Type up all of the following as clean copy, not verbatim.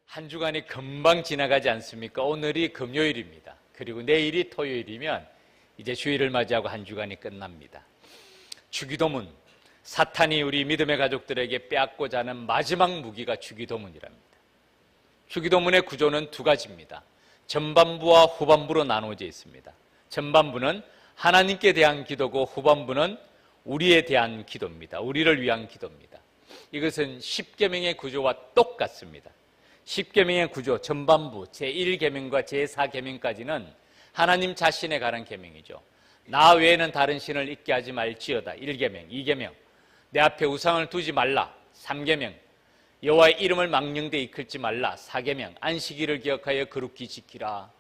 한 주간이 금방 지나가지 않습니까? 오늘이 금요일입니다. 그리고 내일이 토요일이면 이제 주일을 맞이하고 한 주간이 끝납니다. 주기도문, 사탄이 우리 믿음의 가족들에게 빼앗고자 하는 마지막 무기가 주기도문이랍니다. 주기도문의 구조는 두 가지입니다. 전반부와 후반부로 나누어져 있습니다. 전반부는 하나님께 대한 기도고 후반부는 우리에 대한 기도입니다. 우리를 위한 기도입니다. 이것은 십계명의 구조와 똑같습니다. 십계명의 구조, 전반부 제1계명과 제4계명까지는 하나님 자신에 관한 계명이죠. 나 외에는 다른 신을 잊게 하지 말지어다 1계명, 2계명, 내 앞에 우상을 두지 말라 3계명, 여호와의 이름을 망령되이 이끌지 말라 4계명, 안식일을 기억하여 거룩히 지키라.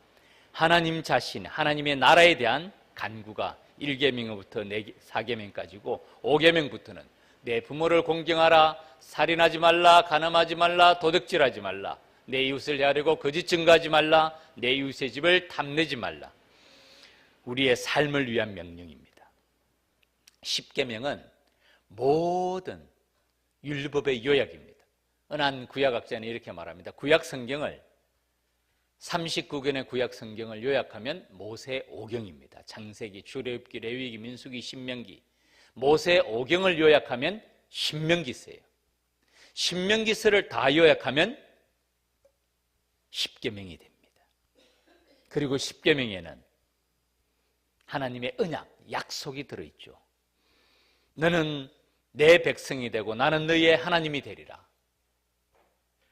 하나님 자신, 하나님의 나라에 대한 간구가 1계명부터 4계명까지고 5계명부터는 내 부모를 공경하라, 살인하지 말라, 간음하지 말라, 도둑질하지 말라, 내 이웃을 헤아리고 거짓 증거하지 말라, 내 이웃의 집을 탐내지 말라. 우리의 삶을 위한 명령입니다. 10계명은 모든 율법의 요약입니다. 은한 구약학자는 이렇게 말합니다. 구약 성경을 39권의 구약 성경을 요약하면 모세 오경입니다. 창세기, 출애굽기, 레위기, 민수기, 신명기. 모세 오경을 요약하면 신명기서예요. 신명기서를 다 요약하면 십계명이 됩니다. 그리고 십계명에는 하나님의 언약, 약속이 들어있죠. 너는 내 백성이 되고 나는 너희의 하나님이 되리라.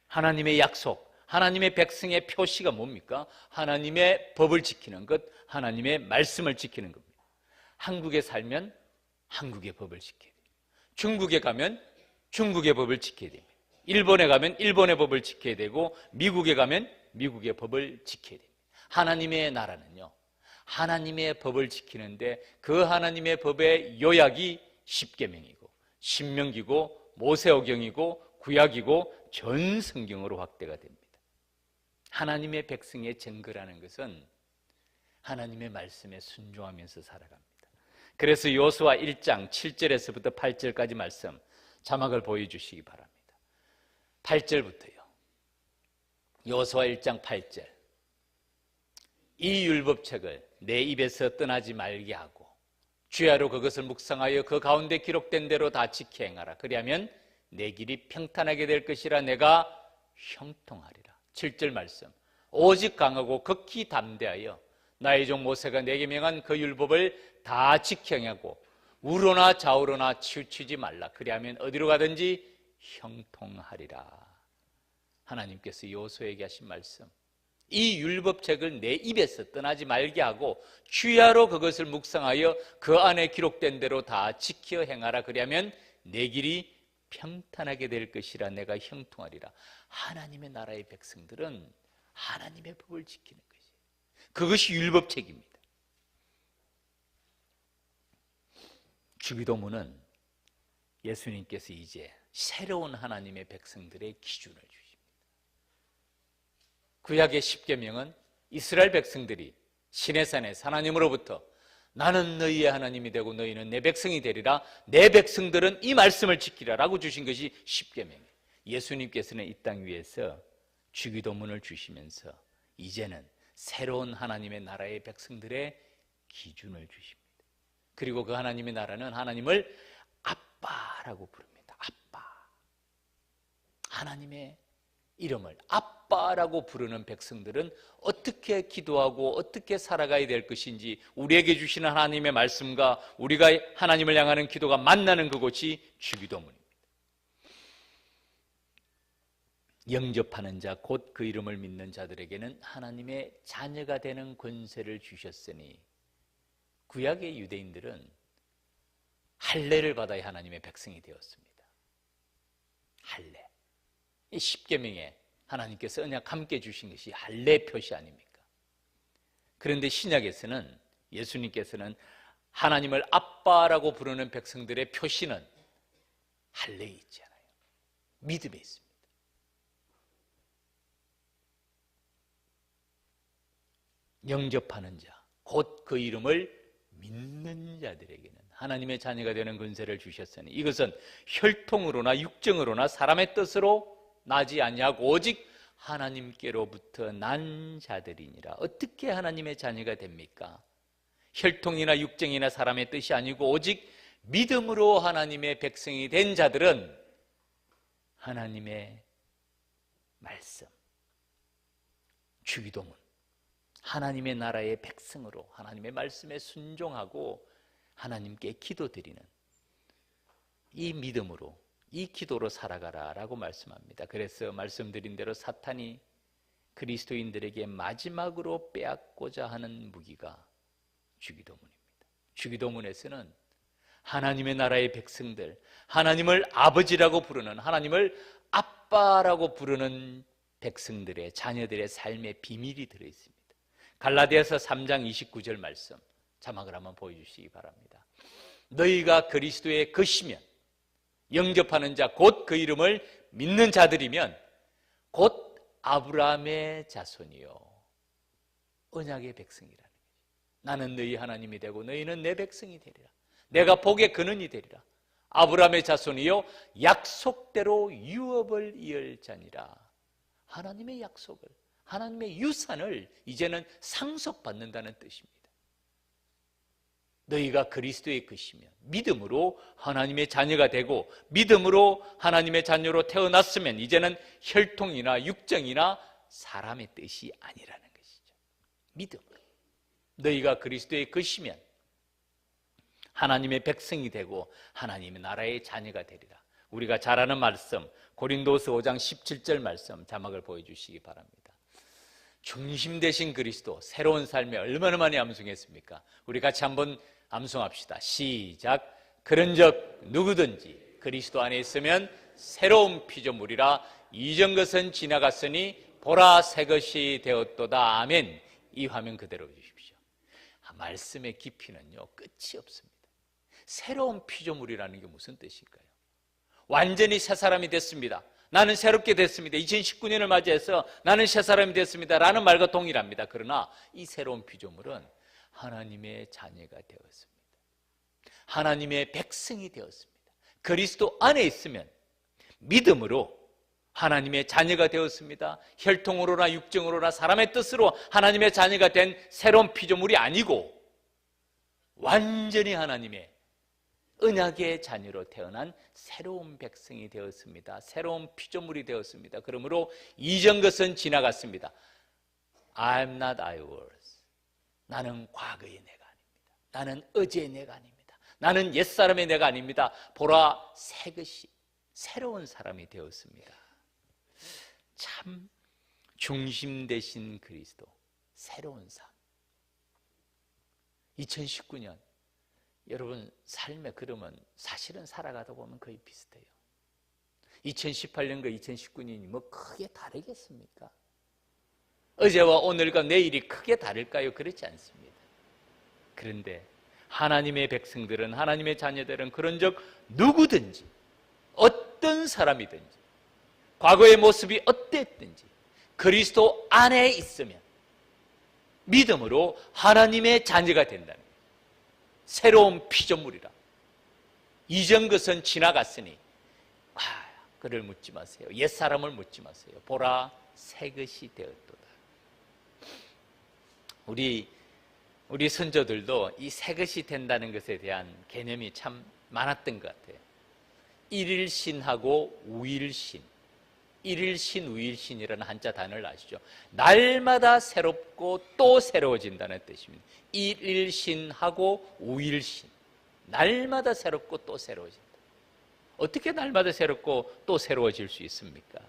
하나님의 약속, 하나님의 백성의 표시가 뭡니까? 하나님의 법을 지키는 것, 하나님의 말씀을 지키는 겁니다. 한국에 살면 한국의 법을 지켜야 됩니다. 중국에 가면 중국의 법을 지켜야 됩니다. 일본에 가면 일본의 법을 지켜야 되고 미국에 가면 미국의 법을 지켜야 됩니다. 하나님의 나라는요, 하나님의 법을 지키는데 그 하나님의 법의 요약이 십계명이고 신명기고 모세오경이고 구약이고 전 성경으로 확대가 됩니다. 하나님의 백성의 증거라는 것은 하나님의 말씀에 순종하면서 살아갑니다. 그래서 여호수아 1장 7절에서부터 8절까지 말씀 자막을 보여주시기 바랍니다. 8절부터요. 여호수아 1장 8절. 이 율법책을 내 입에서 떠나지 말게 하고 주야로 그것을 묵상하여 그 가운데 기록된 대로 다 지켜 행하라. 그리하면 내 길이 평탄하게 될 것이라. 내가 형통하리라. 7절 말씀. 오직 강하고 극히 담대하여 나의 종 모세가 내게 명한 그 율법을 다 지켜 행하고 우로나 좌우로나 치우치지 말라. 그리하면 어디로 가든지 형통하리라. 하나님께서 여호수아에게 하신 말씀. 이 율법책을 내 입에서 떠나지 말게 하고 주야로 그것을 묵상하여 그 안에 기록된 대로 다 지켜 행하라. 그리하면 내 길이 평탄하게 될 것이라. 내가 형통하리라. 하나님의 나라의 백성들은 하나님의 법을 지키는 것이에요. 그것이 율법책입니다. 주기도문은 예수님께서 이제 새로운 하나님의 백성들의 기준을 주십니다. 구약의 십계명은 이스라엘 백성들이 시내산에 하나님으로부터 나는 너희의 하나님이 되고 너희는 내 백성이 되리라. 내 백성들은 이 말씀을 지키라라고 주신 것이 십계명이에요. 예수님께서는 이 땅 위에서 주기도문을 주시면서 이제는 새로운 하나님의 나라의 백성들의 기준을 주십니다. 그리고 그 하나님의 나라는 하나님을 아빠라고 부릅니다. 아빠. 하나님의 이름을 아빠라고 부르는 백성들은 어떻게 기도하고 어떻게 살아가야 될 것인지 우리에게 주시는 하나님의 말씀과 우리가 하나님을 향하는 기도가 만나는 그곳이 주기도문입니다. 영접하는 자, 곧 그 이름을 믿는 자들에게는 하나님의 자녀가 되는 권세를 주셨으니 구약의 유대인들은 할례를 받아야 하나님의 백성이 되었습니다. 할례. 이 십계명에 하나님께서 언약 함께 주신 것이 할례 표시 아닙니까? 그런데 신약에서는 예수님께서는 하나님을 아빠라고 부르는 백성들의 표시는 할례에 있지 않아요. 믿음에 있습니다. 영접하는 자, 곧 그 이름을 믿는 자들에게는 하나님의 자녀가 되는 권세를 주셨으니 이것은 혈통으로나 육정으로나 사람의 뜻으로 나지 아니하고 오직 하나님께로부터 난 자들이니라. 어떻게 하나님의 자녀가 됩니까? 혈통이나 육정이나 사람의 뜻이 아니고 오직 믿음으로 하나님의 백성이 된 자들은 하나님의 말씀, 주기도문, 하나님의 나라의 백성으로 하나님의 말씀에 순종하고 하나님께 기도드리는 이 믿음으로, 이 기도로 살아가라라고 말씀합니다. 그래서 말씀드린 대로 사탄이 그리스도인들에게 마지막으로 빼앗고자 하는 무기가 주기도문입니다. 주기도문에서는 하나님의 나라의 백성들, 하나님을 아버지라고 부르는, 하나님을 아빠라고 부르는 백성들의, 자녀들의 삶의 비밀이 들어있습니다. 갈라디아서 3장 29절 말씀 자막을 한번 보여주시기 바랍니다. 너희가 그리스도의 것이면, 영접하는 자 곧 그 이름을 믿는 자들이면 곧 아브라함의 자손이요 언약의 백성이라는 거죠. 나는 너희 하나님이 되고 너희는 내 백성이 되리라. 내가 복의 근원이 되리라. 아브라함의 자손이요 약속대로 유업을 이을 자니라. 하나님의 약속을, 하나님의 유산을 이제는 상속받는다는 뜻입니다. 너희가 그리스도의 것이면, 믿음으로 하나님의 자녀가 되고 믿음으로 하나님의 자녀로 태어났으면 이제는 혈통이나 육정이나 사람의 뜻이 아니라는 것이죠. 믿음으로 너희가 그리스도의 것이면 하나님의 백성이 되고 하나님의 나라의 자녀가 되리라. 우리가 잘 아는 말씀, 고린도서 5장 17절 말씀 자막을 보여주시기 바랍니다. 중심 되신 그리스도, 새로운 삶에 얼마나 많이 암송했습니까? 우리 같이 한번 암송합시다. 시작. 그런즉 누구든지 그리스도 안에 있으면 새로운 피조물이라. 이전 것은 지나갔으니 보라 새 것이 되었도다. 아멘. 이 화면 그대로 주십시오. 말씀의 깊이는요 끝이 없습니다. 새로운 피조물이라는 게 무슨 뜻일까요? 완전히 새 사람이 됐습니다. 나는 새롭게 됐습니다. 2019년을 맞이해서 나는 새 사람이 됐습니다 라는 말과 동일합니다. 그러나 이 새로운 피조물은 하나님의 자녀가 되었습니다. 하나님의 백성이 되었습니다. 그리스도 안에 있으면 믿음으로 하나님의 자녀가 되었습니다. 혈통으로나 육정으로나 사람의 뜻으로 하나님의 자녀가 된 새로운 피조물이 아니고 완전히 하나님의 언약의 자녀로 태어난 새로운 백성이 되었습니다. 새로운 피조물이 되었습니다. 그러므로 이전 것은 지나갔습니다. I'm not I was. 나는 과거의 내가 아닙니다. 나는 어제의 내가 아닙니다. 나는 옛사람의 내가 아닙니다. 보라 새 것이, 새로운 사람이 되었습니다. 참 중심 되신 그리스도, 새로운 삶. 2019년 여러분 삶의 그림은 사실은 살아가다 보면 거의 비슷해요. 2018년과 2019년이 뭐 크게 다르겠습니까? 어제와 오늘과 내일이 크게 다를까요? 그렇지 않습니다. 그런데 하나님의 백성들은, 하나님의 자녀들은 그런즉 누구든지 어떤 사람이든지 과거의 모습이 어땠든지 그리스도 안에 있으면 믿음으로 하나님의 자녀가 된다는 거예요. 새로운 피조물이라. 이전 것은 지나갔으니 그를 묻지 마세요. 옛사람을 묻지 마세요. 보라 새 것이 되었도다. 우리 선조들도 이 새 것이 된다는 것에 대한 개념이 참 많았던 것 같아요. 일일신하고 우일신, 일일신 우일신이라는 한자 단어를 아시죠? 날마다 새롭고 또 새로워진다는 뜻입니다. 일일신하고 우일신, 날마다 새롭고 또 새로워진다. 어떻게 날마다 새롭고 또 새로워질 수 있습니까?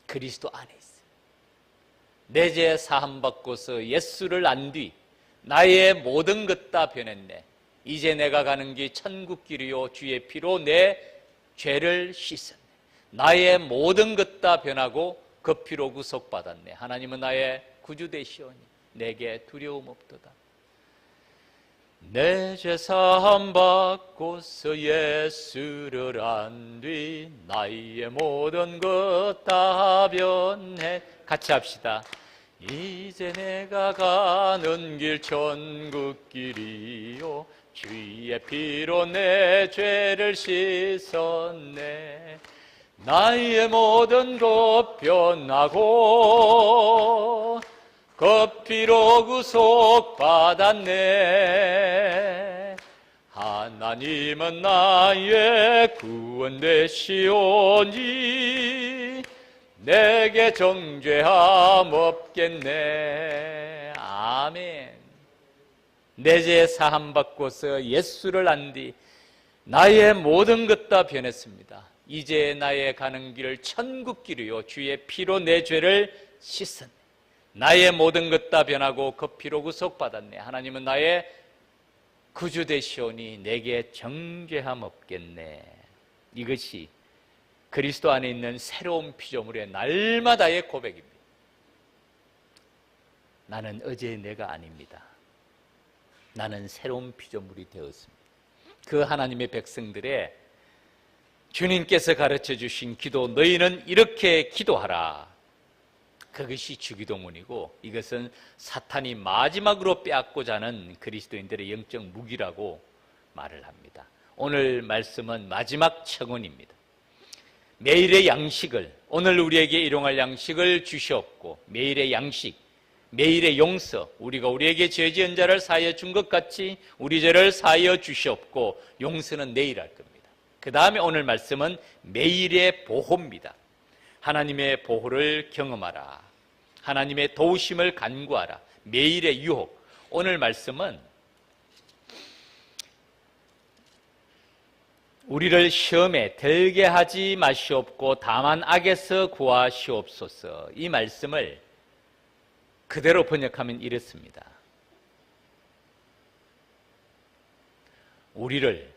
그리스도 안에 있어요. 내 죄 사함 받고서 예수를 안 뒤 나의 모든 것 다 변했네. 이제 내가 가는 길 천국 길이요 주의 피로 내 죄를 씻었네. 나의 모든 것 다 변하고 그 피로 구속받았네. 하나님은 나의 구주 되시오니 내게 두려움 없도다. 내 죄 사함 받고서 예수를 안 뒤 나의 모든 것 다 변해. 같이 합시다. 이제 내가 가는 길 천국 길이요 주의 피로 내 죄를 씻었네. 나의 모든 것 변하고 그 피로 구속받았네. 하나님은 나의 구원 되시오니 내게 정죄함 없겠네. 아멘. 내 죄 사함 받고서 예수를 안 뒤 나의 모든 것 다 변했습니다. 이제 나의 가는 길을 천국 길이요 주의 피로 내 죄를 씻었네. 나의 모든 것 다 변하고 그 피로 구속받았네. 하나님은 나의 구주 되시오니 내게 정죄함 없겠네. 이것이 그리스도 안에 있는 새로운 피조물의 날마다의 고백입니다. 나는 어제의 내가 아닙니다. 나는 새로운 피조물이 되었습니다. 그 하나님의 백성들의 주님께서 가르쳐 주신 기도, 너희는 이렇게 기도하라. 그것이 주기도문이고 이것은 사탄이 마지막으로 빼앗고자 하는 그리스도인들의 영적 무기라고 말을 합니다. 오늘 말씀은 마지막 청원입니다. 매일의 양식을, 오늘 우리에게 일용할 양식을 주시옵고, 매일의 양식, 매일의 용서, 우리가 우리에게 죄 지은 자를 사하여 준 것 같이 우리 죄를 사하여 주시옵고, 용서는 내일 할 겁니다. 그 다음에 오늘 말씀은 매일의 보호입니다. 하나님의 보호를 경험하라. 하나님의 도우심을 간구하라. 매일의 유혹. 오늘 말씀은 우리를 시험에 들게 하지 마시옵고 다만 악에서 구하시옵소서. 이 말씀을 그대로 번역하면 이렇습니다. 우리를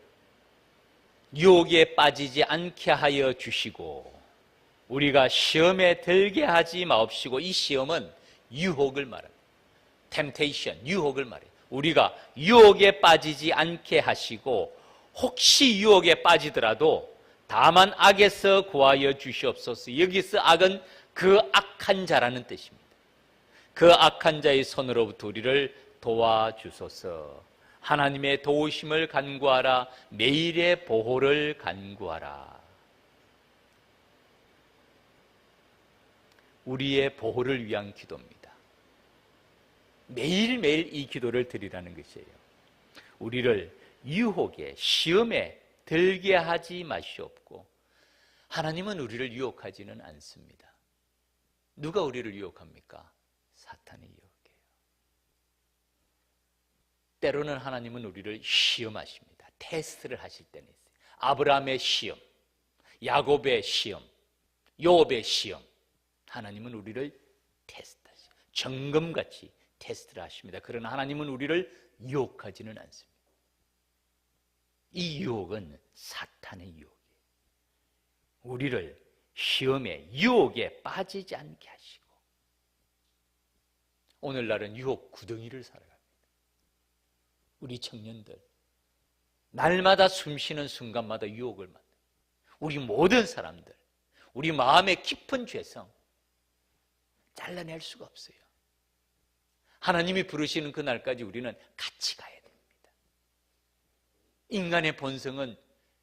유혹에 빠지지 않게 하여 주시고 우리가 시험에 들게 하지 마옵시고, 이 시험은 유혹을 말합니다. temptation, 유혹을 말해요. 우리가 유혹에 빠지지 않게 하시고 혹시 유혹에 빠지더라도 다만 악에서 구하여 주시옵소서. 여기서 악은 그 악한 자라는 뜻입니다. 그 악한 자의 손으로부터 우리를 도와주소서. 하나님의 도우심을 간구하라. 매일의 보호를 간구하라. 우리의 보호를 위한 기도입니다. 매일매일 이 기도를 드리라는 것이에요. 우리를 유혹에, 시험에 들게 하지 마시옵고, 하나님은 우리를 유혹하지는 않습니다. 누가 우리를 유혹합니까? 사탄이 유혹해요. 때로는 하나님은 우리를 시험하십니다. 테스트를 하실 때는 있어요. 아브라함의 시험, 야곱의 시험, 요업의 시험. 하나님은 우리를 테스트하시죠. 점검같이 테스트를 하십니다. 그러나 하나님은 우리를 유혹하지는 않습니다. 이 유혹은 사탄의 유혹이에요. 우리를 시험에, 유혹에 빠지지 않게 하시고, 오늘날은 유혹 구덩이를 살아갑니다. 우리 청년들 날마다 숨쉬는 순간마다 유혹을 만나요. 우리 모든 사람들, 우리 마음의 깊은 죄성 잘라낼 수가 없어요. 하나님이 부르시는 그날까지 우리는 같이 가야 됩니다. 인간의 본성은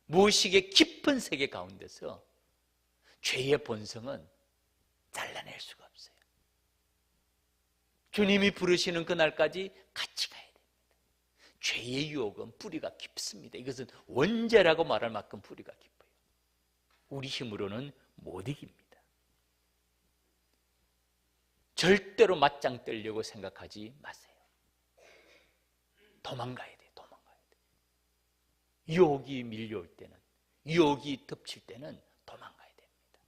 무의식의 깊은 세계 가운데서 죄의 본성은 잘라낼 수가 없어요. 주님이 부르시는 그날까지 같이 가야 됩니다. 죄의 유혹은 뿌리가 깊습니다. 이것은 원죄라고 말할 만큼 뿌리가 깊어요. 우리 힘으로는 못 이깁니다. 절대로 맞짱 뜨려고 생각하지 마세요. 도망가야 돼요. 도망가야 돼요. 유혹이 밀려올 때는, 유혹이 덮칠 때는 도망가야 됩니다.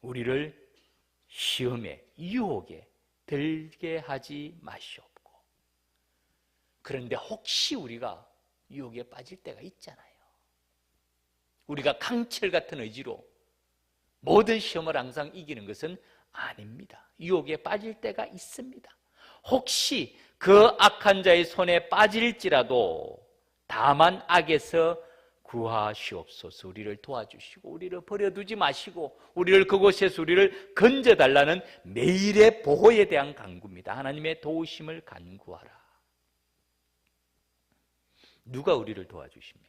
우리를 시험에, 유혹에 들게 하지 마시옵고, 그런데 혹시 우리가 유혹에 빠질 때가 있잖아요. 우리가 강철 같은 의지로 모든 시험을 항상 이기는 것은 아닙니다. 유혹에 빠질 때가 있습니다. 혹시 그 악한 자의 손에 빠질지라도 다만 악에서 구하시옵소서. 우리를 도와주시고 우리를 버려두지 마시고 우리를 그곳에서 우리를 건져달라는 매일의 보호에 대한 간구입니다. 하나님의 도우심을 간구하라. 누가 우리를 도와주십니까?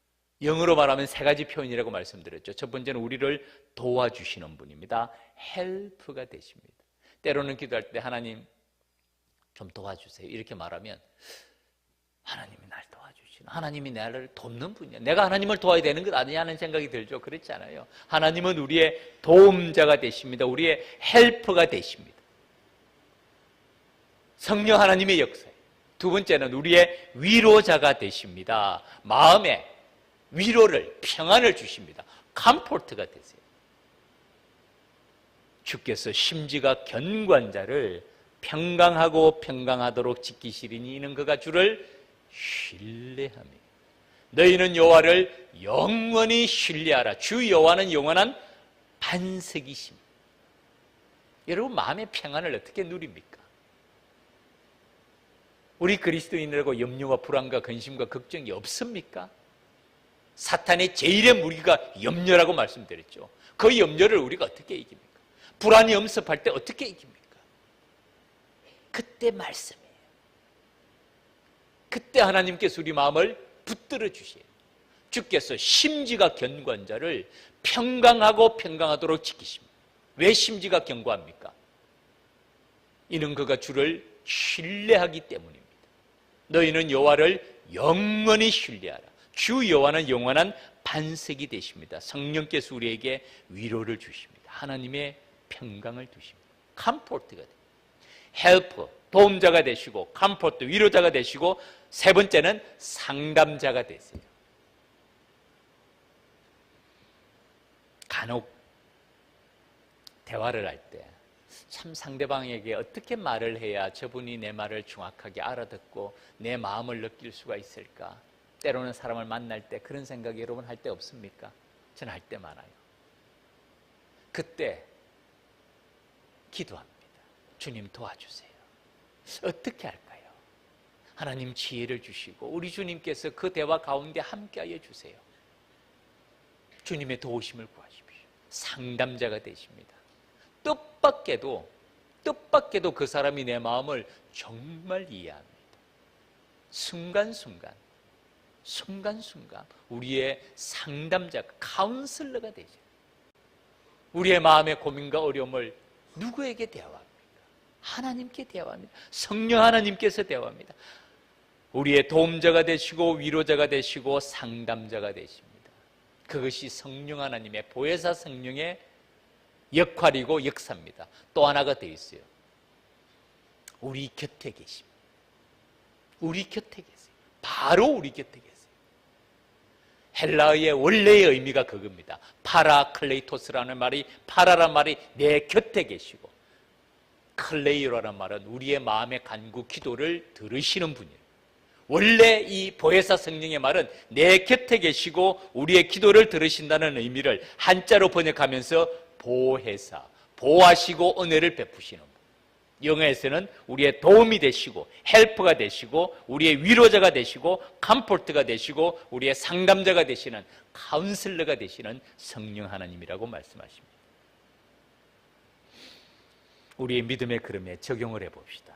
영어로 말하면 세 가지 표현이라고 말씀드렸죠. 첫 번째는 우리를 도와주시는 분입니다. 헬프가 되십니다. 때로는 기도할 때 하나님 좀 도와주세요 이렇게 말하면 하나님이 날 도와주시는, 하나님이 나를 돕는 분이야. 내가 하나님을 도와야 되는 것 아니냐는 생각이 들죠. 그렇지 않아요. 하나님은 우리의 도움자가 되십니다. 우리의 헬프가 되십니다. 성령 하나님의 역사예요. 두 번째는 우리의 위로자가 되십니다. 마음에 위로를, 평안을 주십니다. 컴포트가 되세요. 주께서 심지가 견고한 자를 평강하고 평강하도록 지키시리니 이는 그가 주를 신뢰하며 너희는 여호와를 영원히 신뢰하라. 주 여호와는 영원한 반석이십니다. 여러분 마음의 평안을 어떻게 누립니까? 우리 그리스도인이라고 염려와 불안과 근심과 걱정이 없습니까? 사탄의 제일의 무기가 염려라고 말씀드렸죠. 그 염려를 우리가 어떻게 이깁니까? 불안이 엄습할 때 어떻게 이깁니까? 그때 말씀이에요. 그때 하나님께서 우리 마음을 붙들어 주세요. 주께서 심지가 견고한 자를 평강하고 평강하도록 지키십니다. 왜 심지가 견고합니까? 이는 그가 주를 신뢰하기 때문입니다. 너희는 여호와를 영원히 신뢰하라. 주 여호와는 영원한 반석이 되십니다. 성령께서 우리에게 위로를 주십니다. 하나님의 평강을 주십니다. 컴포트가 됩니다. 헬퍼, 도움자가 되시고, 컴포트, 위로자가 되시고, 세 번째는 상담자가 되세요. 간혹 대화를 할 때 참 상대방에게 어떻게 말을 해야 저분이 내 말을 정확하게 알아듣고 내 마음을 느낄 수가 있을까? 때로는 사람을 만날 때 그런 생각이 여러분 할 때 없습니까? 저는 할 때 많아요. 그때 기도합니다. 주님 도와주세요. 어떻게 할까요? 하나님 지혜를 주시고 우리 주님께서 그 대화 가운데 함께하여 주세요. 주님의 도우심을 구하십시오. 상담자가 되십니다. 뜻밖에도 그 사람이 내 마음을 정말 이해합니다. 순간순간 우리의 상담자가, 카운슬러가 되죠. 우리의 마음의 고민과 어려움을 누구에게 대화합니까? 하나님께 대화합니다. 성령 하나님께서 대화합니다. 우리의 도움자가 되시고 위로자가 되시고 상담자가 되십니다. 그것이 성령 하나님의, 보혜사 성령의 역할이고 역사입니다. 또 하나가 되어 있어요. 우리 곁에 계십니다. 우리 곁에 계세요. 바로 우리 곁에 계세요. 헬라어의 원래의 의미가 그겁니다. 파라클레이토스라는 말이, 파라란 말이 내 곁에 계시고, 클레이로라는 말은 우리의 마음의 간구, 기도를 들으시는 분이에요. 원래 이 보혜사 성령의 말은 내 곁에 계시고 우리의 기도를 들으신다는 의미를 한자로 번역하면서 보혜사, 보호하시고 은혜를 베푸시는 분. 영어에서는 우리의 도움이 되시고 헬퍼가 되시고 우리의 위로자가 되시고 컴포트가 되시고 우리의 상담자가 되시는, 카운슬러가 되시는 성령 하나님이라고 말씀하십니다. 우리의 믿음의 그름에 적용을 해봅시다.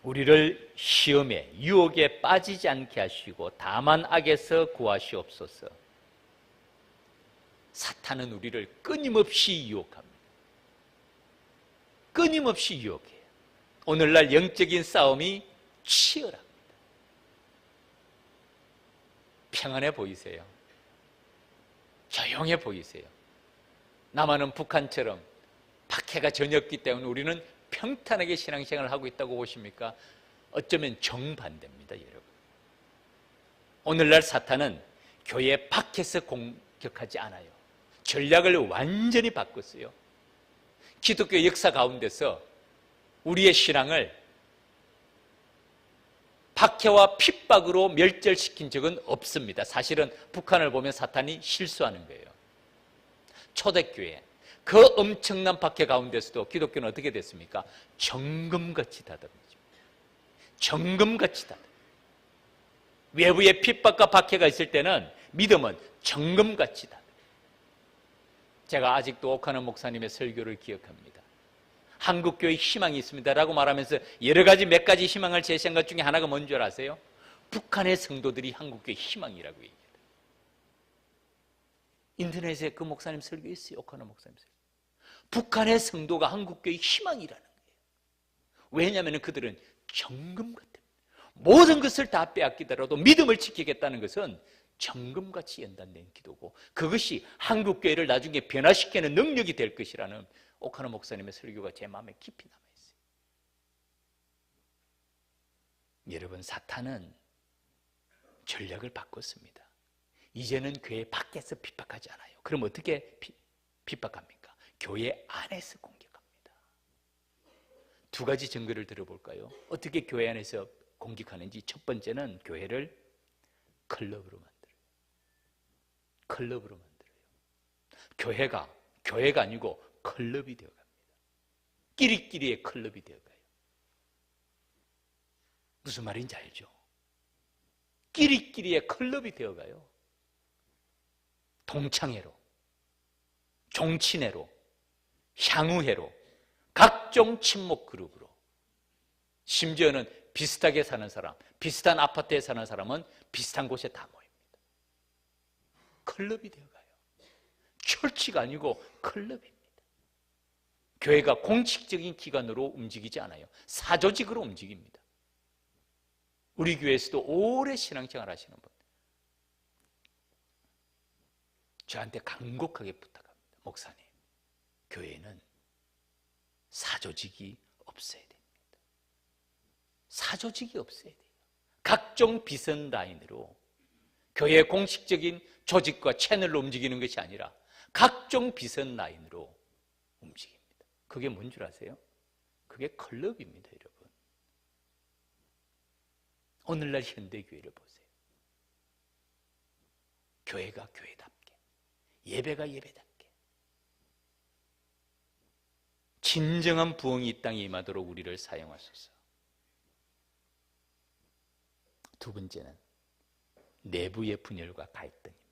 우리를 시험에, 유혹에 빠지지 않게 하시고 다만 악에서 구하시옵소서. 사탄은 우리를 끊임없이 유혹합니다. 끊임없이 유혹해요. 오늘날 영적인 싸움이 치열합니다. 평안해 보이세요? 조용해 보이세요? 남한은 북한처럼 박해가 전혀 없기 때문에 우리는 평탄하게 신앙생활을 하고 있다고 보십니까? 어쩌면 정반대입니다, 여러분. 오늘날 사탄은 교회 밖에서 공격하지 않아요. 전략을 완전히 바꿨어요. 기독교 역사 가운데서 우리의 신앙을 박해와 핍박으로 멸절시킨 적은 없습니다. 사실은 북한을 보면 사탄이 실수하는 거예요. 초대교회, 그 엄청난 박해 가운데서도 기독교는 어떻게 됐습니까? 정금같이 다듬어집니다. 정금같이 다듬어집니다. 외부의 핍박과 박해가 있을 때는 믿음은 정금같이 다듬어집니다. 제가 아직도 옥하는 목사님의 설교를 기억합니다. 한국교회 희망이 있습니다 라고 말하면서 여러 가지 몇 가지 희망을 제시한 것 중에 하나가 뭔 줄 아세요? 북한의 성도들이 한국교회 희망이라고 얘기해요. 인터넷에 그 목사님 설교했어요. 오카노 목사님 설교. 북한의 성도가 한국교회의 희망이라는 거예요. 왜냐하면 그들은 정금같은 모든 것을 다 빼앗기더라도 믿음을 지키겠다는 것은 정금같이 연단된 기도고, 그것이 한국교회를 나중에 변화시키는 능력이 될 것이라는 오카노 목사님의 설교가 제 마음에 깊이 남아있어요. 여러분, 사탄은 전략을 바꿨습니다. 이제는 교회 밖에서 핍박하지 않아요. 그럼 어떻게 핍박합니까? 교회 안에서 공격합니다. 두 가지 증거를 들어볼까요? 어떻게 교회 안에서 공격하는지. 첫 번째는 교회를 클럽으로 만들어요. 클럽으로 만들어요. 교회가 아니고 클럽이 되어갑니다. 끼리끼리의 클럽이 되어가요. 무슨 말인지 알죠? 끼리끼리의 클럽이 되어가요. 동창회로, 종친회로, 향후회로, 각종 친목 그룹으로, 심지어는 비슷하게 사는 사람, 비슷한 아파트에 사는 사람은 비슷한 곳에 다 모입니다. 클럽이 되어가요. 철치가 아니고 클럽입니다. 교회가 공식적인 기관으로 움직이지 않아요. 사조직으로 움직입니다. 우리 교회에서도 오래 신앙생활 하시는 분, 저한테 간곡하게 부탁합니다. 목사님, 교회는 사조직이 없어야 됩니다. 사조직이 없어야 돼요. 각종 비선 라인으로 교회의 공식적인 조직과 채널로 움직이는 것이 아니라 각종 비선 라인으로 움직입니다. 그게 뭔 줄 아세요? 그게 클럽입니다, 여러분. 오늘날 현대교회를 보세요. 교회가 교회답게, 예배가 예배답게, 진정한 부흥이 이 땅에 임하도록 우리를 사용하소서. 두 번째는 내부의 분열과 갈등입니다.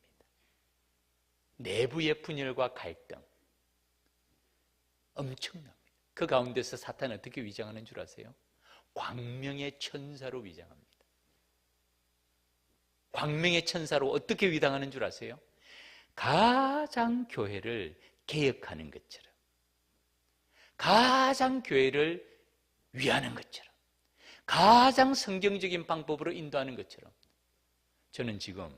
내부의 분열과 갈등 엄청납니다. 그 가운데서 사탄은 어떻게 위장하는 줄 아세요? 광명의 천사로 위장합니다. 광명의 천사로 어떻게 위장하는 줄 아세요? 가장 교회를 개혁하는 것처럼, 가장 교회를 위하는 것처럼, 가장 성경적인 방법으로 인도하는 것처럼. 저는 지금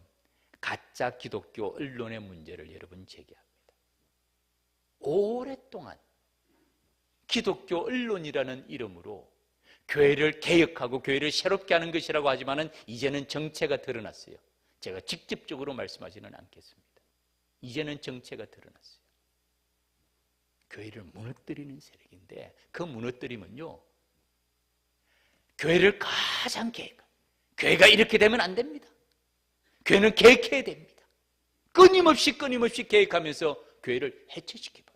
가짜 기독교 언론의 문제를 여러분 제기합니다. 오랫동안 기독교 언론이라는 이름으로 교회를 개혁하고 교회를 새롭게 하는 것이라고 하지만은 이제는 정체가 드러났어요. 제가 직접적으로 말씀하지는 않겠습니다. 이제는 정체가 드러났어요. 교회를 무너뜨리는 세력인데, 그 무너뜨림은요, 교회를 가장 교회가 이렇게 되면 안 됩니다. 교회는 개혁해야 됩니다. 끊임없이 개혁하면서 교회를 해체시켜버려요.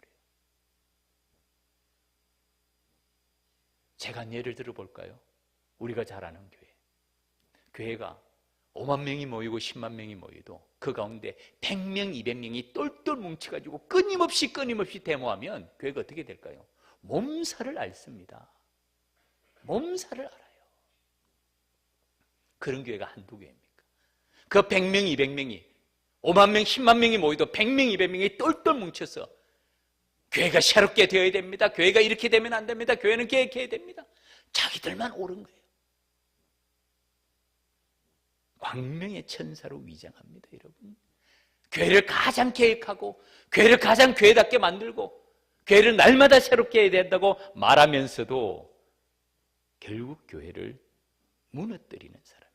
제가 한 예를 들어볼까요? 우리가 잘 아는 교회. 교회가 5만 명이 모이고 10만 명이 모여도 그 가운데 100명, 200명이 똘똘 뭉쳐가지고 끊임없이 데모하면 교회가 어떻게 될까요? 몸살을 앓습니다. 몸살을 앓아요. 그런 교회가 한두 교회입니까? 그 100명, 200명이 5만 명, 10만 명이 모여도 100명, 200명이 똘똘 뭉쳐서 교회가 새롭게 되어야 됩니다. 교회가 이렇게 되면 안 됩니다. 교회는 개혁해야 됩니다. 자기들만 옳은 거예요. 광명의 천사로 위장합니다, 여러분. 교회를 가장 개혁하고 교회를 가장 교회답게 만들고 교회를 날마다 새롭게 해야 된다고 말하면서도 결국 교회를 무너뜨리는 사람이에요.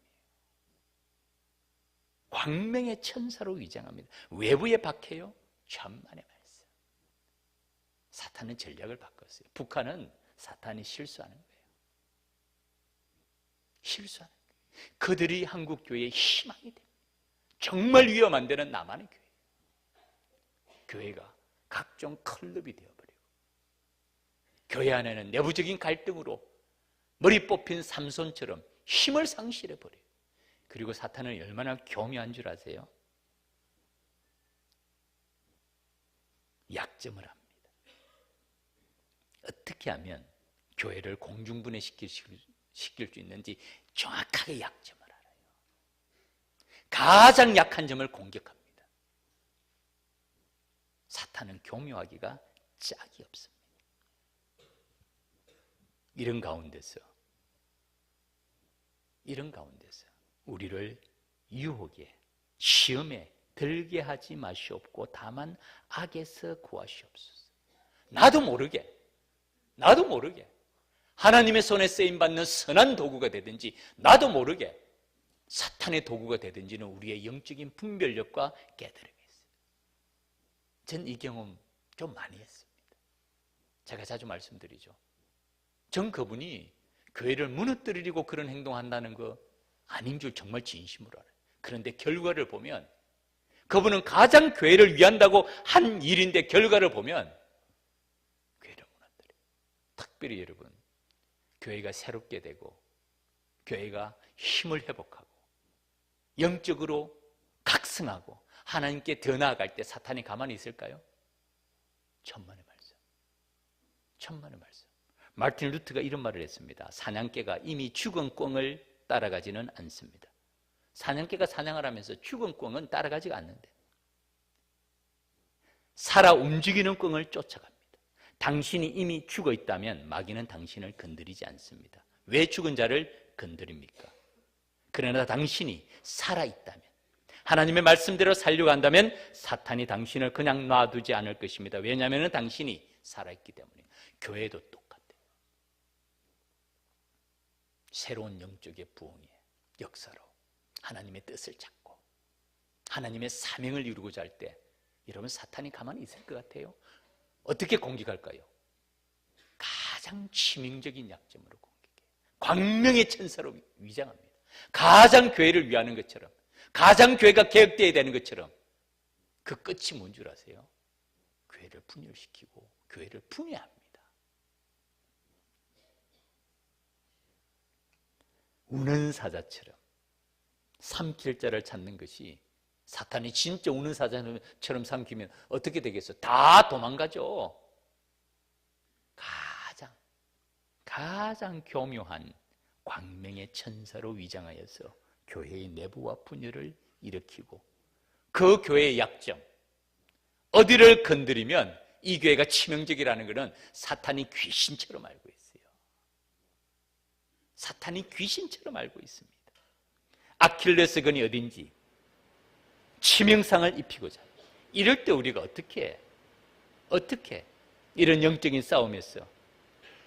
광명의 천사로 위장합니다. 외부에 박해요. 천만의 말씀. 사탄은 전략을 바꿨어요. 북한은 사탄이 실수하는 거예요. 실수하는 거예요. 그들이 한국 교회의 희망이 됩니다. 정말 위험한 데는 남한의 교회. 교회가 각종 클럽이 되어버리고, 교회 안에는 내부적인 갈등으로 머리 뽑힌 삼손처럼 힘을 상실해버려요. 그리고 사탄은 얼마나 교묘한 줄 아세요? 약점을 합니다. 어떻게 하면 교회를 공중분해시킬 수 있는지 정확하게 약점을 알아요. 가장 약한 점을 공격합니다. 사탄은 교묘하기가 짝이 없습니다. 이런 가운데서 우리를 유혹에, 시험에 들게 하지 마시옵고 다만 악에서 구하시옵소서. 나도 모르게 하나님의 손에 쓰임받는 선한 도구가 되든지, 나도 모르게 사탄의 도구가 되든지는 우리의 영적인 분별력과 깨달음이 있어요. 전 이 경험 좀 많이 했습니다. 제가 자주 말씀드리죠. 전 그분이 교회를 무너뜨리고 그런 행동한다는 거 아닌 줄 정말 진심으로 알아요. 그런데 결과를 보면, 그분은 가장 교회를 위한다고 한 일인데 결과를 보면 교회를 무너뜨려요. 특별히 여러분, 교회가 새롭게 되고 교회가 힘을 회복하고 영적으로 각성하고 하나님께 더 나아갈 때 사탄이 가만히 있을까요? 천만의 말씀. 마르틴 루터가 이런 말을 했습니다. 사냥개가 이미 죽은 꿩을 따라가지는 않습니다. 사냥개가 사냥을 하면서 죽은 꿩은 따라가지가 않는데 살아 움직이는 꿩을 쫓아갑니다. 당신이 이미 죽어 있다면 마귀는 당신을 건드리지 않습니다. 왜 죽은 자를 건드립니까? 그러나 당신이 살아있다면, 하나님의 말씀대로 살려고 한다면 사탄이 당신을 그냥 놔두지 않을 것입니다. 왜냐하면 당신이 살아있기 때문에. 교회도 똑같아요. 새로운 영적의 부흥의 역사로 하나님의 뜻을 찾고 하나님의 사명을 이루고자 할 때 여러분, 사탄이 가만히 있을 것 같아요? 어떻게 공격할까요? 가장 치명적인 약점으로 공격해요. 광명의 천사로 위장합니다. 가장 교회를 위하는 것처럼, 가장 교회가 개혁되어야 되는 것처럼. 그 끝이 뭔 줄 아세요? 교회를 분열시키고 교회를 분해합니다. 우는 사자처럼 삼킬 자를 찾는 것이, 사탄이 진짜 우는 사자처럼 삼키면 어떻게 되겠어요? 다 도망가죠. 가장 교묘한 광명의 천사로 위장하여서 교회의 내부와 분열을 일으키고, 그 교회의 약점, 어디를 건드리면 이 교회가 치명적이라는 것은 사탄이 귀신처럼 알고 있어요. 사탄이 귀신처럼 알고 있습니다. 아킬레스건이 어딘지 치명상을 입히고자 해요. 이럴 때 우리가 어떻게 이런 영적인 싸움에서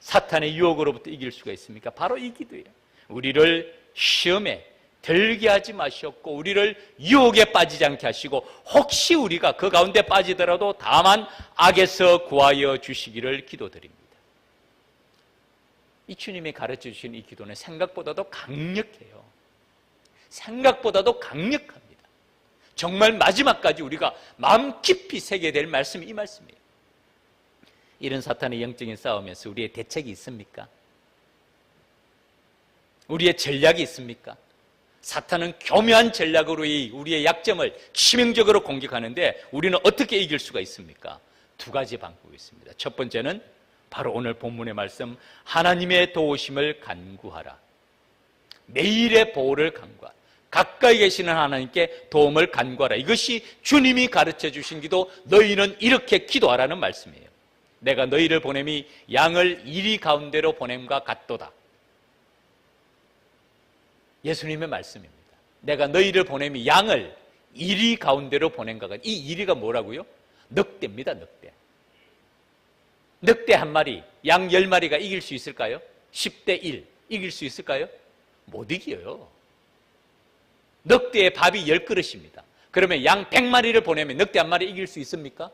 사탄의 유혹으로부터 이길 수가 있습니까? 바로 이 기도예요. 우리를 시험에 들게 하지 마시옵고 우리를 유혹에 빠지지 않게 하시고, 혹시 우리가 그 가운데 빠지더라도 다만 악에서 구하여 주시기를 기도드립니다. 이 주님이 가르쳐 주신 이 기도는 생각보다도 강력해요. 생각보다도 강력합니다. 정말 마지막까지 우리가 마음 깊이 새겨야 될 말씀이 이 말씀이에요. 이런 사탄의 영적인 싸움에서 우리의 대책이 있습니까? 우리의 전략이 있습니까? 사탄은 교묘한 전략으로 우리의 약점을 치명적으로 공격하는데 우리는 어떻게 이길 수가 있습니까? 두 가지 방법이 있습니다. 첫 번째는 바로 오늘 본문의 말씀, 하나님의 도우심을 간구하라. 매일의 보호를 간구하라. 가까이 계시는 하나님께 도움을 간구하라. 이것이 주님이 가르쳐 주신 기도, 너희는 이렇게 기도하라는 말씀이에요. 내가 너희를 보냄이 양을 이리 가운데로 보냄과 같도다. 예수님의 말씀입니다. 내가 너희를 보냄이 양을 이리 가운데로 보낸과 같다. 이 이리가 뭐라고요? 늑대입니다. 늑대 한 마리, 양 10마리가 이길 수 있을까요? 10대 1 이길 수 있을까요? 못 이겨요. 늑대의 밥이 10그릇입니다. 그러면 양 100마리를 보내면 늑대 한 마리 이길 수 있습니까?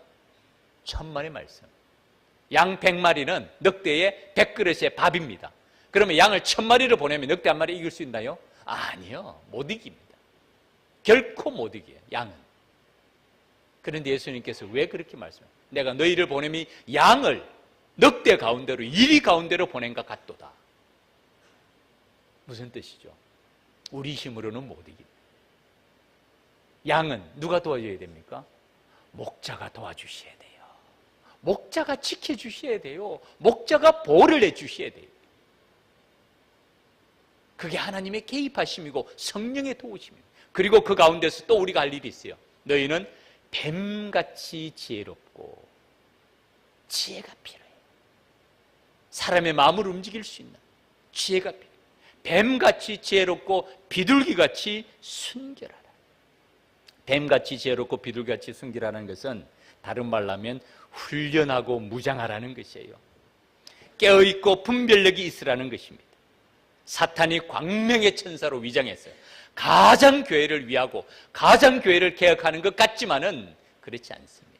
천만의 말씀. 양 100마리는 늑대의 100그릇의 밥입니다. 그러면 양을 1000마리를 보내면 늑대 한 마리 이길 수 있나요? 아니요. 못 이깁니다. 결코 못 이겨요, 양은. 그런데 예수님께서 왜 그렇게 말씀해요? 내가 너희를 보냄이 양을 늑대 가운데로, 이리 가운데로 보낸과 같도다. 무슨 뜻이죠? 우리 힘으로는 못 이깁니다. 양은 누가 도와줘야 됩니까? 목자가 도와주셔야 돼요. 목자가 지켜주셔야 돼요. 목자가 보호를 해주셔야 돼요. 그게 하나님의 개입하심이고 성령의 도우심입니다. 그리고 그 가운데서 또 우리가 할 일이 있어요. 너희는 뱀같이 지혜롭고 지혜가 필요해. 사람의 마음을 움직일 수 있는 지혜가 필요해. 뱀같이 지혜롭고 비둘기같이 순결하라. 뱀같이 지혜롭고 비둘기같이 순결하라는 것은 다른 말로 하면 훈련하고 무장하라는 것이에요. 깨어있고 분별력이 있으라는 것입니다. 사탄이 광명의 천사로 위장했어요. 가장 교회를 위하고 가장 교회를 개혁하는 것 같지만은 그렇지 않습니다.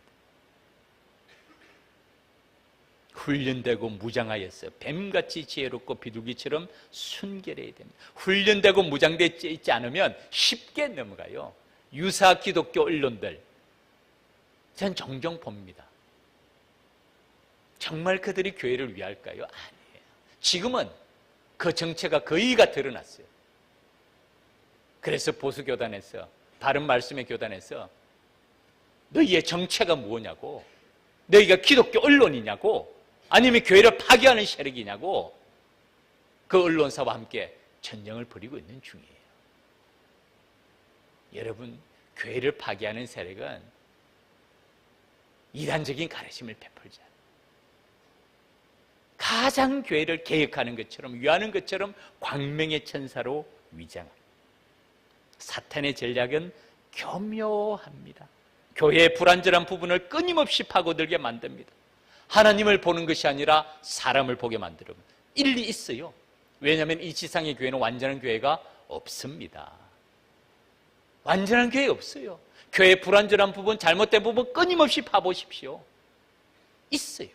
훈련되고 무장하였어요. 뱀같이 지혜롭고 비둘기처럼 순결해야 됩니다. 훈련되고 무장되어 있지 않으면 쉽게 넘어가요. 유사 기독교 언론들 전 종종 봅니다. 정말 그들이 교회를 위할까요? 아니에요. 지금은 그 정체가 거의가 드러났어요. 그래서 보수교단에서, 다른 말씀의 교단에서 너희의 정체가 뭐냐고, 너희가 기독교 언론이냐고, 아니면 교회를 파괴하는 세력이냐고, 그 언론사와 함께 전쟁을 벌이고 있는 중이에요. 여러분, 교회를 파괴하는 세력은 이단적인 가르침을 베풀지 않아요. 가장 교회를 개혁하는 것처럼, 위하는 것처럼 광명의 천사로 위장합니다. 사탄의 전략은 교묘합니다. 교회의 불완전한 부분을 끊임없이 파고들게 만듭니다. 하나님을 보는 것이 아니라 사람을 보게 만들어요. 일리 있어요. 왜냐하면 이 지상의 교회는 완전한 교회가 없습니다. 완전한 교회 없어요. 교회의 불완전한 부분, 잘못된 부분 끊임없이 파보십시오. 있어요.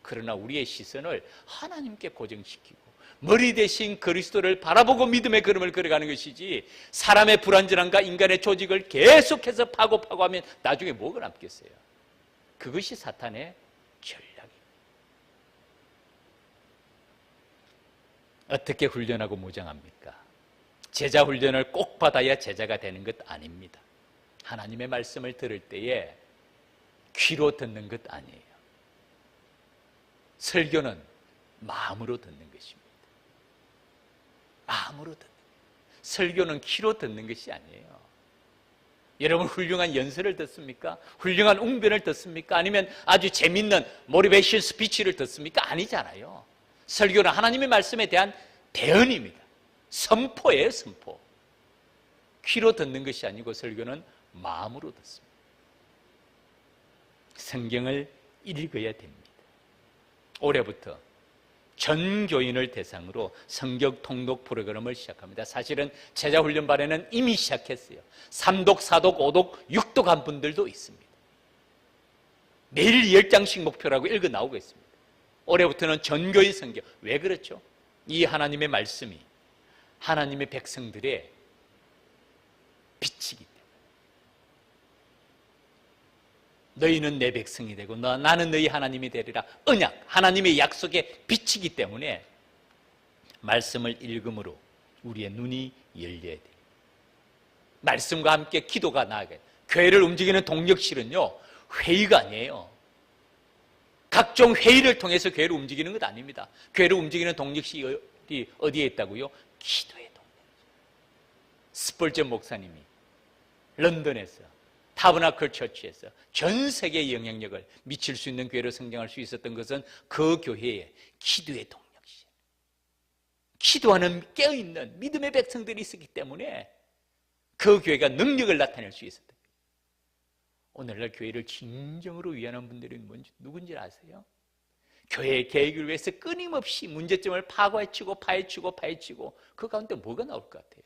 그러나 우리의 시선을 하나님께 고정시키고 머리 대신 그리스도를 바라보고 믿음의 걸음을 걸어가는 것이지, 사람의 불완전함과 인간의 조직을 계속해서 파고하면 나중에 뭐가 남겠어요? 그것이 사탄의 전략입니다. 어떻게 훈련하고 무장합니까? 제자 훈련을 꼭 받아야 제자가 되는 것 아닙니다. 하나님의 말씀을 들을 때에 귀로 듣는 것 아니에요. 설교는 마음으로 듣는 것입니다. 마음으로 듣는 거예요. 설교는 귀로 듣는 것이 아니에요. 여러분, 훌륭한 연설을 듣습니까? 훌륭한 웅변을 듣습니까? 아니면 아주 재밌는 모티베이션 스피치를 듣습니까? 아니잖아요. 설교는 하나님의 말씀에 대한 대언입니다. 선포예요, 선포. 귀로 듣는 것이 아니고 설교는 마음으로 듣습니다. 성경을 읽어야 됩니다. 올해부터 전 교인을 대상으로 성경 통독 프로그램을 시작합니다. 사실은 제자훈련반에는 이미 시작했어요. 3독, 4독, 5독, 6독 한 분들도 있습니다. 매일 10장씩 목표라고 읽어 나오고 있습니다. 올해부터는 전 교인 성경. 왜 그렇죠? 이 하나님의 말씀이 하나님의 백성들의 빛이기 때문에, 너희는 내 백성이 되고 나는 너희 하나님이 되리라, 언약, 하나님의 약속의 빛이기 때문에 말씀을 읽음으로 우리의 눈이 열려야 돼요. 말씀과 함께 기도가 나아가요. 교회를 움직이는 동력실은요, 회의가 아니에요. 각종 회의를 통해서 교회를 움직이는 것 아닙니다. 교회를 움직이는 동력실이 어디에 있다고요? 기도의 동력. 스펄전 목사님이 런던에서 타버나클 처치에서 전 세계에 영향력을 미칠 수 있는 교회로 성장할 수 있었던 것은 그 교회의 기도의 동력이죠. 기도하는 깨어있는 믿음의 백성들이 있었기 때문에 그 교회가 능력을 나타낼 수 있었던 거예요. 오늘날 교회를 진정으로 위하는 분들이 누군지 아세요? 교회의 계획을 위해서 끊임없이 문제점을 파헤치고 그 가운데 뭐가 나올 것 같아요?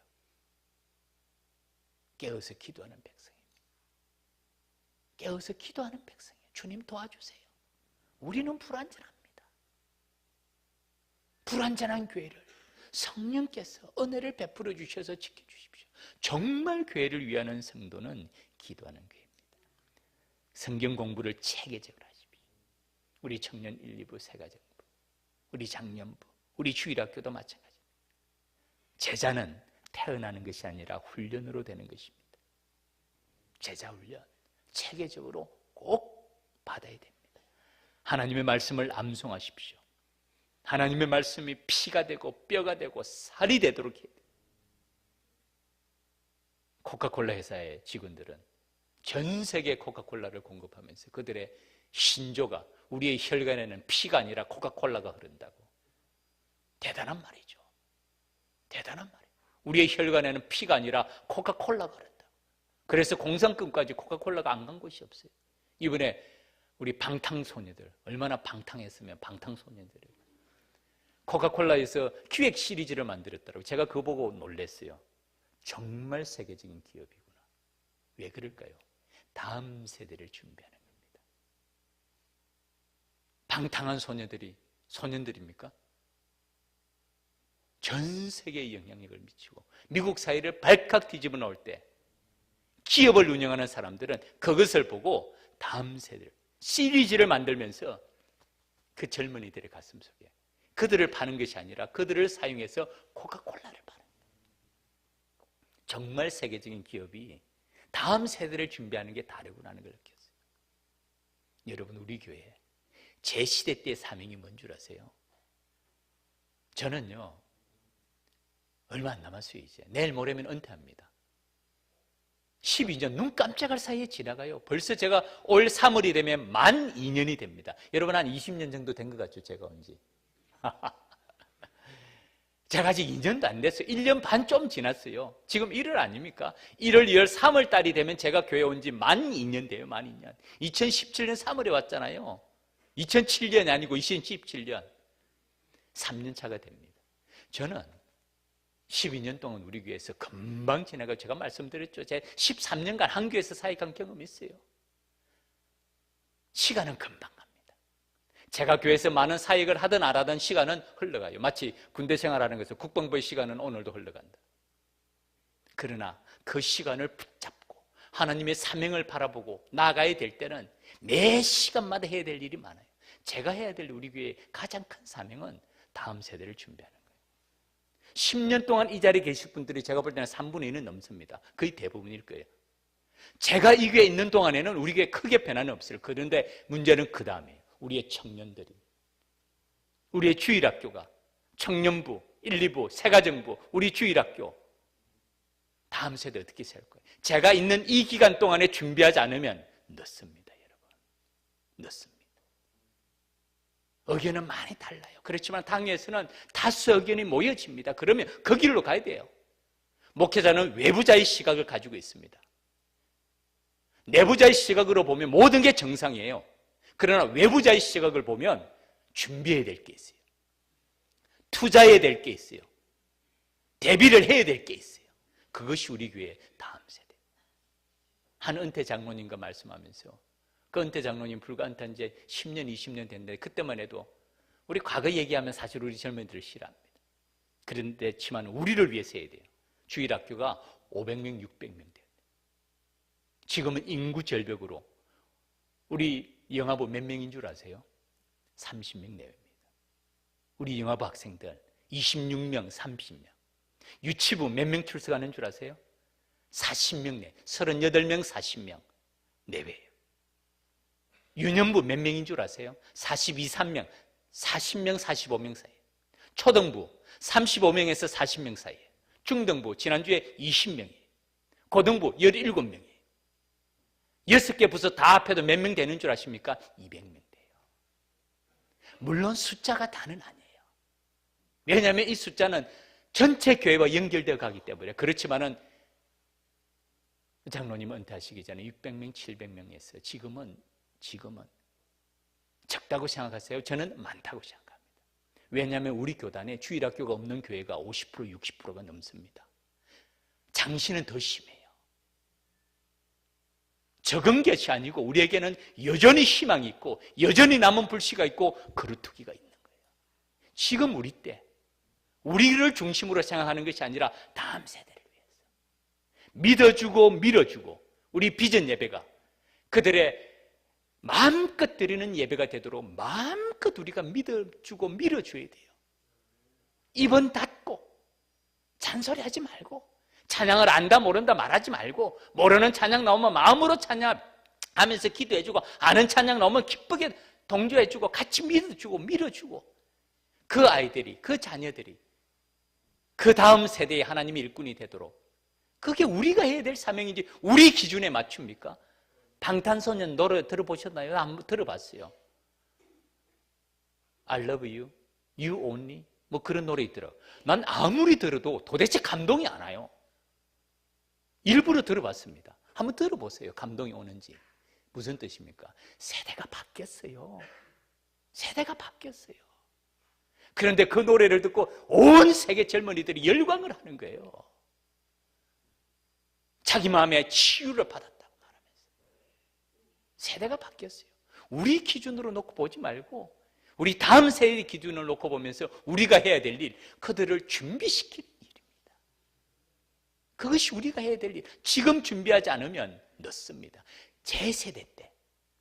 깨어서 기도하는 백성. 깨어서 기도하는 백성이에요. 주님 도와주세요. 우리는 불완전합니다. 불완전한 교회를 성령께서 은혜를 베풀어 주셔서 지켜주십시오. 정말 교회를 위하는 성도는 기도하는 교회입니다. 성경 공부를 체계적으로 하십시오. 우리 청년 1, 2부, 세가정부, 우리 장년부, 우리 주일학교도 마찬가지입니다. 제자는 태어나는 것이 아니라 훈련으로 되는 것입니다. 제자 훈련 체계적으로 꼭 받아야 됩니다. 하나님의 말씀을 암송하십시오. 하나님의 말씀이 피가 되고 뼈가 되고 살이 되도록 해야 돼요. 코카콜라 회사의 직원들은 전 세계 코카콜라를 공급하면서 그들의 신조가 우리의 혈관에는 피가 아니라 코카콜라가 흐른다고. 대단한 말이죠. 대단한 말이에요. 우리의 혈관에는 피가 아니라 코카콜라가 흐른다. 그래서 공산권까지 코카콜라가 안 간 곳이 없어요. 이번에 우리 방탕소녀들 얼마나 방탕했으면 방탕소년들이 코카콜라에서 기획 시리즈를 만들었더라고요. 제가 그거 보고 놀랐어요. 정말 세계적인 기업이구나. 왜 그럴까요? 다음 세대를 준비하는 겁니다. 방탕한 소년들입니까? 전 세계에 영향력을 미치고 미국 사회를 발칵 뒤집어 놓을 때 기업을 운영하는 사람들은 그것을 보고 다음 세대를 시리즈를 만들면서 그 젊은이들의 가슴 속에 그들을 파는 것이 아니라 그들을 사용해서 코카콜라를 파는 거예요. 정말 세계적인 기업이 다음 세대를 준비하는 게 다르구나 하는 걸 느꼈어요. 여러분, 우리 교회 제 시대 때의 사명이 뭔 줄 아세요? 저는요, 얼마 안 남았어요. 이제 내일 모레면 은퇴합니다. 12년 눈 깜짝할 사이에 지나가요. 벌써 제가 올 3월이 되면 만 2년이 됩니다. 여러분, 한 20년 정도 된 것 같죠? 제가 온지. 제가 아직 2년도 안 됐어요. 1년 반 좀 지났어요. 지금 1월 아닙니까? 1월, 2월, 3월 달이 되면 제가 교회 온 지 만 2년 돼요. 만 2년. 2017년 3월에 왔잖아요. 2007년이 아니고 2017년. 3년 차가 됩니다. 저는 12년 동안 우리 교회에서 금방 지나가고, 제가 말씀드렸죠. 제가 13년간 한 교회에서 사역한 경험이 있어요. 시간은 금방 갑니다. 제가 교회에서 많은 사역을 하든 안 하든 시간은 흘러가요. 마치 군대 생활하는 것에서 국방부의 시간은 오늘도 흘러간다. 그러나 그 시간을 붙잡고 하나님의 사명을 바라보고 나가야 될 때는 매 시간마다 해야 될 일이 많아요. 제가 해야 될 우리 교회의 가장 큰 사명은 다음 세대를 준비하는 거예요. 10년 동안 이 자리에 계실 분들이 제가 볼 때는 3분의 1은 넘습니다. 거의 대부분일 거예요. 제가 이 교회에 있는 동안에는 우리 교회에 크게 변화는 없어요. 그런데 문제는 그 다음이에요. 우리의 청년들이, 우리의 주일학교가, 청년부, 1, 2부, 새가정부, 우리 주일학교, 다음 세대 어떻게 살 거예요? 제가 있는 이 기간 동안에 준비하지 않으면 늦습니다, 여러분. 늦습니다. 의견은 많이 달라요. 그렇지만 당에서는 다수 의견이 모여집니다. 그러면 그 길로 가야 돼요. 목회자는 외부자의 시각을 가지고 있습니다. 내부자의 시각으로 보면 모든 게 정상이에요. 그러나 외부자의 시각을 보면 준비해야 될 게 있어요. 투자해야 될 게 있어요. 대비를 해야 될 게 있어요. 그것이 우리 교회의 다음 세대. 한 은퇴 장로님과 말씀하면서, 그 은퇴 장로님 불과 은퇴한 지 10년, 20년 됐는데 그때만 해도 우리 과거 얘기하면 사실 우리 젊은이들을 싫어합니다. 그런데 치만 우리를 위해서 해야 돼요. 주일학교가 500명, 600명 돼요. 지금은 인구 절벽으로 우리 영화부 몇 명인 줄 아세요? 30명 내외입니다. 우리 영화부 학생들 26명, 30명. 유치부 몇 명 출석하는 줄 아세요? 40명 내, 38명, 40명 내외예요. 유년부 몇 명인 줄 아세요? 42, 3명, 40명, 45명 사이에. 초등부 35명에서 40명 사이에. 중등부 지난주에 20명이에요. 고등부 17명이에요. 6개 부서 다 합해도 몇 명 되는 줄 아십니까? 200명 돼요. 물론 숫자가 다는 아니에요. 왜냐하면 이 숫자는 전체 교회와 연결되어 가기 때문에. 그렇지만은 장로님 은퇴하시기 전에 600명, 700명 했어요. 지금은 적다고 생각하세요? 저는 많다고 생각합니다. 왜냐하면 우리 교단에 주일학교가 없는 교회가 50%, 60%가 넘습니다. 장시는 더 심해요. 적은 것이 아니고 우리에게는 여전히 희망이 있고 여전히 남은 불씨가 있고 그루터기가 있는 거예요. 지금 우리 때 우리를 중심으로 생각하는 것이 아니라 다음 세대를 위해서 믿어주고 밀어주고, 우리 비전 예배가 그들의 마음껏 드리는 예배가 되도록 마음껏 우리가 믿어주고 밀어줘야 돼요. 입은 닫고 잔소리하지 말고, 찬양을 안다 모른다 말하지 말고, 모르는 찬양 나오면 마음으로 찬양하면서 기도해주고, 아는 찬양 나오면 기쁘게 동조해주고 같이 믿어주고 밀어주고, 그 아이들이, 그 자녀들이 그 다음 세대의 하나님의 일꾼이 되도록 그게 우리가 해야 될 사명이지 우리 기준에 맞춥니까? 방탄소년 노래 들어보셨나요? 한번 들어봤어요. I love you, you only 뭐 그런 노래 있더라고요. 난 아무리 들어도 도대체 감동이 안 와요. 일부러 들어봤습니다. 한번 들어보세요. 감동이 오는지. 무슨 뜻입니까? 세대가 바뀌었어요. 세대가 바뀌었어요. 그런데 그 노래를 듣고 온 세계 젊은이들이 열광을 하는 거예요. 자기 마음에 치유를 받았다고 말하면서. 세대가 바뀌었어요. 우리 기준으로 놓고 보지 말고 우리 다음 세대의 기준을 놓고 보면서 우리가 해야 될 일, 그들을 준비시키는 일입니다. 그것이 우리가 해야 될 일. 지금 준비하지 않으면 늦습니다. 제 세대 때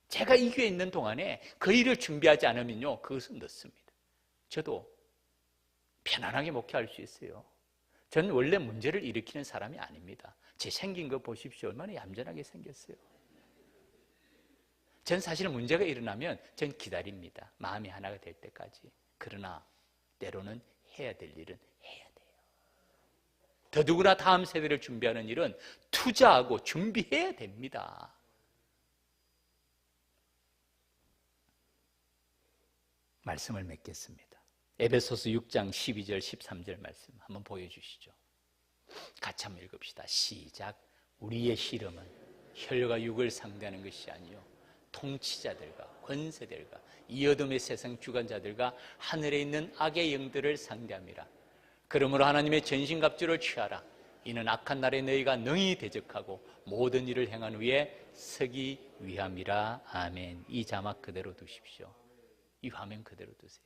제가 이 교회에 있는 동안에 그 일을 준비하지 않으면요, 그것은 늦습니다. 저도 편안하게 목회할 수 있어요. 저는 원래 문제를 일으키는 사람이 아닙니다. 제 생긴 거 보십시오. 얼마나 얌전하게 생겼어요. 전 사실 문제가 일어나면 전 기다립니다. 마음이 하나가 될 때까지. 그러나 때로는 해야 될 일은 해야 돼요. 더더구나 다음 세대를 준비하는 일은 투자하고 준비해야 됩니다. 말씀을 맺겠습니다. 에베소서 6장 12절 13절 말씀 한번 보여주시죠. 같이 한번 읽읍시다. 시작. 우리의 씨름은 혈과 육을 상대하는 것이 아니요 통치자들과 권세들과 이 어둠의 세상 주관자들과 하늘에 있는 악의 영들을 상대함이라. 그러므로 하나님의 전신갑주를 취하라. 이는 악한 날에 너희가 능히 대적하고 모든 일을 행한 후에 서기 위함이라. 아멘. 이 자막 그대로 두십시오. 이 화면 그대로 두세요.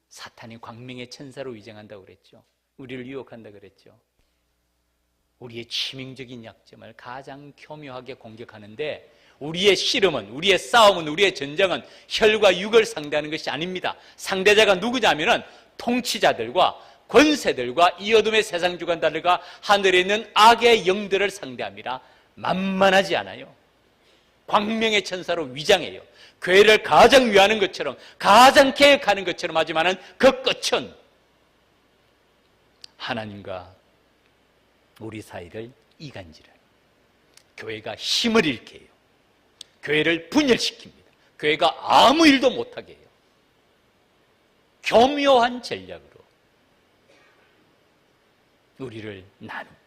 사탄이 광명의 천사로 위장한다고 그랬죠. 우리를 유혹한다고 그랬죠. 우리의 치명적인 약점을 가장 교묘하게 공격하는데 우리의 씨름은, 우리의 싸움은, 우리의 전쟁은 혈과 육을 상대하는 것이 아닙니다. 상대자가 누구냐면은 통치자들과 권세들과 이 어둠의 세상 주관자들과 하늘에 있는 악의 영들을 상대합니다. 만만하지 않아요. 광명의 천사로 위장해요. 교회를 가장 위하는 것처럼, 가장 계획하는 것처럼 하지만은 그 끝은 하나님과 우리 사이를 이간질해요. 교회가 힘을 잃게 해요. 교회를 분열시킵니다. 교회가 아무 일도 못하게 해요. 교묘한 전략으로 우리를 나눕니다.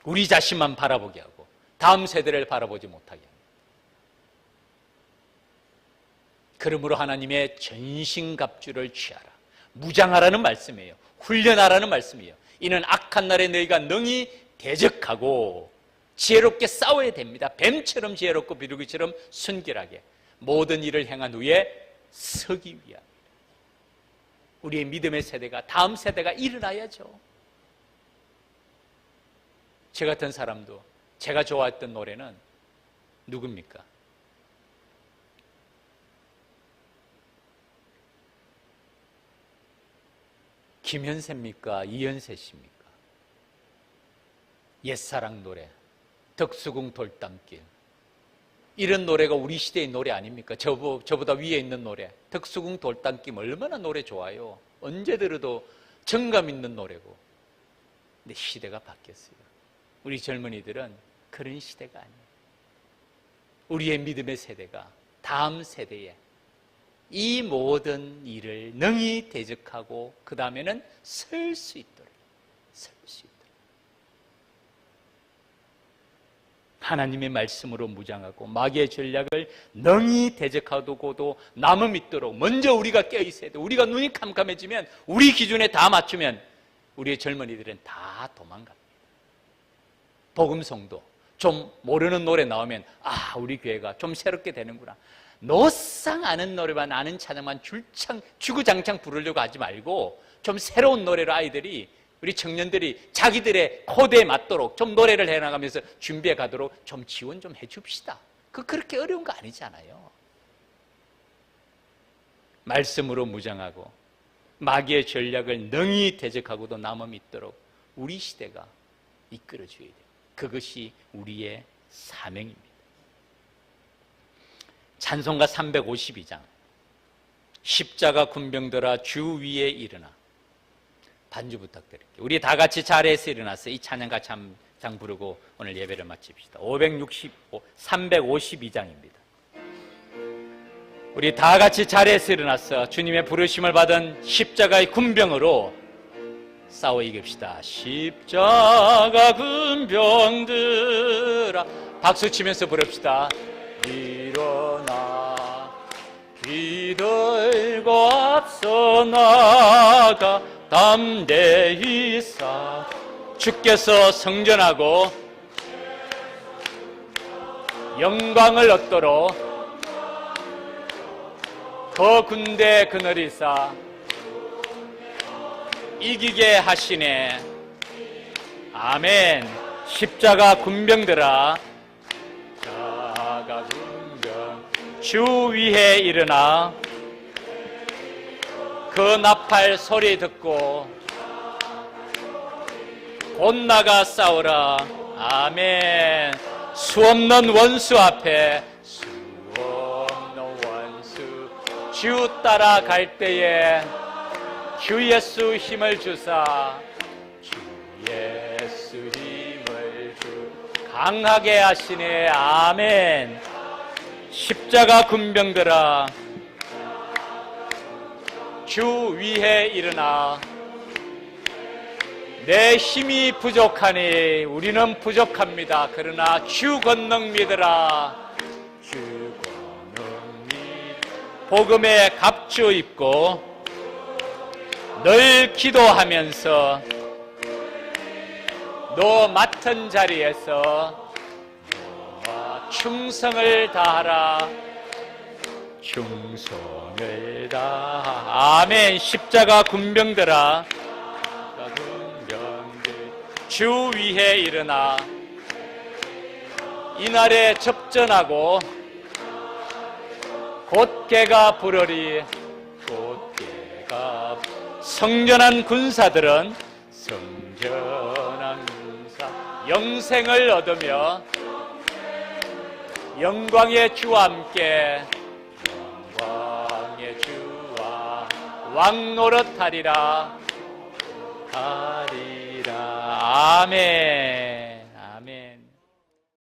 우리 자신만 바라보게 하고 다음 세대를 바라보지 못하게 합니다. 그러므로 하나님의 전신갑주를 취하라. 무장하라는 말씀이에요. 훈련하라는 말씀이에요. 이는 악한 날에 너희가 능히 대적하고 지혜롭게 싸워야 됩니다. 뱀처럼 지혜롭고 비둘기처럼 순결하게 모든 일을 행한 후에 서기 위함입니다. 우리의 믿음의 세대가, 다음 세대가 일어나야죠. 저 같은 사람도 제가 좋아했던 노래는 누굽니까? 김현세입니까? 이현세 씨입니까? 옛사랑 노래, 덕수궁 돌담길. 이런 노래가 우리 시대의 노래 아닙니까? 저보다 위에 있는 노래. 덕수궁 돌담길 얼마나 노래 좋아요. 언제 들어도 정감 있는 노래고. 근데 시대가 바뀌었어요. 우리 젊은이들은 그런 시대가 아니에요. 우리의 믿음의 세대가 다음 세대에 이 모든 일을 능히 대적하고 그 다음에는 설 수 있도록, 하나님의 말씀으로 무장하고 마귀의 전략을 능히 대적하고도 남음 있도록 먼저 우리가 깨어 있어야 돼. 우리가 눈이 캄캄해지면, 우리 기준에 다 맞추면 우리의 젊은이들은 다 도망갑니다. 복음성도 좀 모르는 노래 나오면 우리 교회가 좀 새롭게 되는구나. 노상 아는 노래만, 아는 찬양만 주구장창 부르려고 하지 말고 좀 새로운 노래로 아이들이, 우리 청년들이 자기들의 코드에 맞도록 좀 노래를 해나가면서 준비해 가도록 좀 지원 좀 해줍시다. 그렇게 어려운 거 아니잖아요. 말씀으로 무장하고 마귀의 전략을 능히 대적하고도 남음이 있도록 우리 시대가 이끌어줘야 돼요. 그것이 우리의 사명입니다. 찬송가 352장. 십자가 군병들아 주 위에 일어나 반주 부탁드릴게요. 우리 다 같이 자리에서 일어나서 이 찬양 같이 한 장 부르고 오늘 예배를 마칩시다. 352장입니다. 우리 다 같이 자리에서 일어나서 주님의 부르심을 받은 십자가의 군병으로 싸워 이깁시다. 십자가 군병들아, 박수 치면서 부릅시다. 일어나 귀 들고 앞서 나가 담대히 싸. 주께서 성전하고 영광을 얻도록 그 군대 그늘이사 이기게 하시네. 아멘. 십자가 군병들아, 십자가 군병 주 위에 일어나 그 나팔 소리 듣고 곧 나가 싸우라. 아멘. 수없는 원수 앞에 수없는 원수 주 따라갈 때에 주 예수 힘을 주사 주 예수 힘을 주 강하게 하시네. 아멘. 십자가 군병들아, 주 위에 일어나. 내 힘이 부족하니 우리는 부족합니다. 그러나 주 권능 믿으라. 주 권능 믿 복음의 갑주 입고 늘 기도하면서 너 맡은 자리에서 너와 충성을 다하라. 충성을 다하. 아멘. 십자가 군병들아, 주 위에 일어나 이날에 접전하고 곧개가 부르리. 곧개가 성전한 군사들은 성전한 군사 영생을 얻으며 영광의 주와 함께 영광의 주와 왕노릇하리라. 아멘.